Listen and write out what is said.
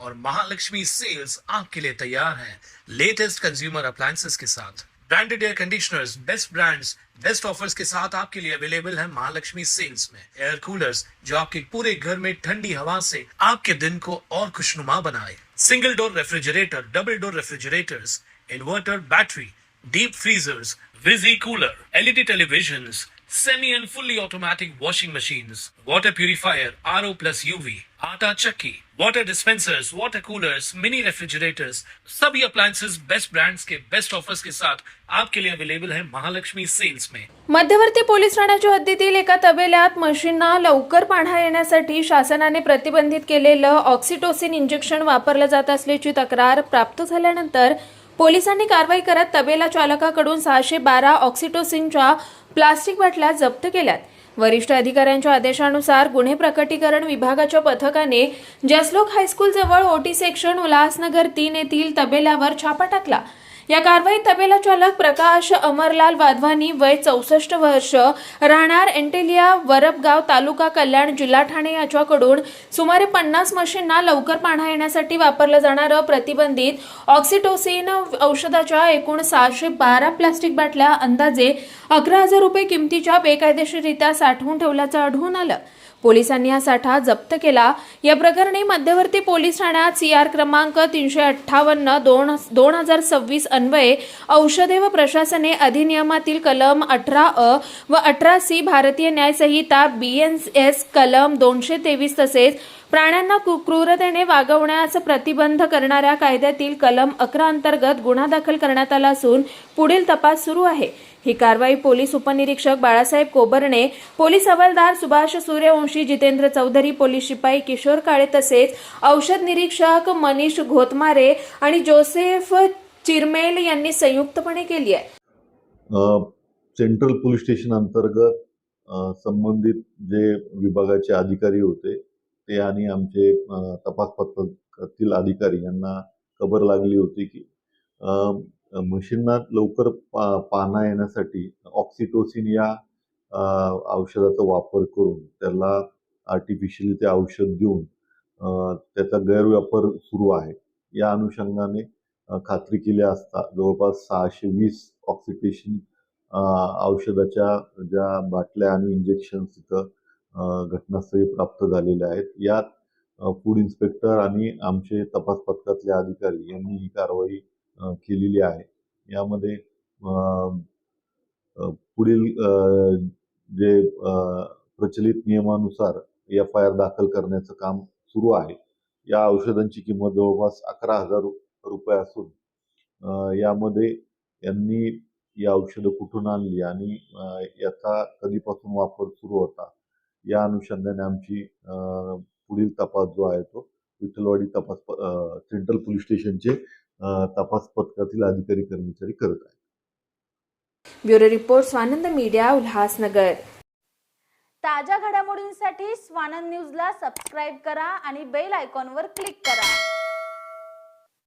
और महालक्ष्मी सेल्स आपके लिए तैयार है लेटेस्ट कंज्यूमर अप्लायंसेस के साथ। Branded air conditioners, best brands, best offers के साथ आपके लिए अवेलेबल है महालक्ष्मी सेल्स में। एयर कूलर्स जो आपके पूरे घर में ठंडी हवा से आपके दिन को और खुशनुमा बनाए। Single door refrigerator, double door refrigerators, inverter battery, deep freezers, विजी cooler, LED televisions, semi and fully automatic washing machines, water purifier, RO plus UV, आटा चक्की, water dispensers, water coolers, mini refrigerators, सभी appliances बेस्ट ब्रांड्स के best offers के साथ आपके लिए available है Mahalaxmi sales में। मध्यवर्ती पोलीस ठाण्याच्या हद्दीतील एका तबेल्यात म्हशींना लवकर पाण्या येण्यासाठी शासनाने प्रतिबंधित केलेलं ऑक्सिटोसिन इंजेक्शन वापरलं जात असल्याची तक्रार प्राप्त झाल्यानंतर पोलिसांनी कारवाई करत तबेला चालकाकडून 612 ऑक्सिटोसिनच्या प्लास्टिक बाटल्या जप्त केल्यात। वरिष्ठ अधिकाऱ्यांच्या आदेशानुसार गुन्हे प्रकटीकरण विभागाच्या पथकाने जसलोक हायस्कूल जवळ ओटी सेक्शन उल्हासनगर 3 येथील तबेल्यावर छापा टाकला। या कारवाईत तबेला चालक प्रकाश अमरलाल वाधवानी वय 64 वर्ष राहणार एंटेलिया वरपगाव तालुका कल्याण जिल्हा ठाणे याच्याकडून सुमारे 50 म्हशींना लवकर पाण्या येण्यासाठी वापरलं जाणारं प्रतिबंधित ऑक्सिटोसिन औषधाच्या एकूण 612 प्लास्टिक बाटल्या अंदाजे 11,000 रुपये किमतीच्या बेकायदेशीररित्या साठवून ठेवल्याचं आढळून आलं। पोलिसांनी हा साठा जप्त केला। या प्रकरणी मध्यवर्ती पोलीस ठाण्यात CR क्रमांक 358/2026 अन्वये औषधे व प्रशासने अधिनियमातील कलम 18A व 18C भारतीय न्याय संहिता BNS कलम 223 तसेच प्राण्यांना क्रूरतेने वागवण्यास प्रतिबंध करणाऱ्या कायद्यातील कलम 11 अंतर्गत गुन्हा दाखल करण्यात आला असून पुढील तपास सुरू आहे। ही कारवाई पोलीस उपनिरीक्षक बाळासाहेब कोबरणे, पोलीस हवालदार सुभाष सूर्यवंशी, जितेंद्र चौधरी, पोलीस शिपाई किशोर काळे तसेच औषध निरीक्षक मनीष घोतमारे आणि जोसेफ चिरमेल यांनी संयुक्तपणे केली आहे। सेंट्रल पोलीस स्टेशन अंतर्गत संबंधित जे विभागाचे अधिकारी होते ते आणि आमचे तपास पथकातील अधिकारी यांना खबर लागली होती की म्हशींना लवकर पाहणा येण्यासाठी ऑक्सिटोसिन या औषधाचा वापर करून त्याला आर्टिफिशियली ते औषध देऊन त्याचा गैरव्यापार सुरू आहे। या अनुषंगाने खात्री केली असता जवळपास 620 ऑक्सिटोसिन औषधाच्या ज्या बाटल्या आणि इंजेक्शन तिथं घटनास्थळी प्राप्त झालेले आहेत। यात फूड इन्स्पेक्टर आणि आमचे तपास पथकातले अधिकारी यांनी ही कारवाई केलेली आहे। यामध्ये पुढील जे प्रचलित नियमानुसार FIR दाखल करण्याचं काम सुरू आहे। या औषधांची किंमत जवळपास 11,000 रुपये असून यामध्ये यांनी ही औषधं कुठून आणली आणि याचा कधीपासून वापर सुरू होता या अनुषंगाने आमची पुढील तपास जो आहे तो विठ्ठलवाडी तपास सेंट्रल पोलीस स्टेशनचे तपास पथकातील अधिकारी कर्मचारी करत आहेत। Bureau report Swanand media Ulhasnagar. ताज्या घडामोडींसाठी स्वानंद न्यूजला सबस्क्राइब करा आणि बेल आयकॉनवर क्लिक करा।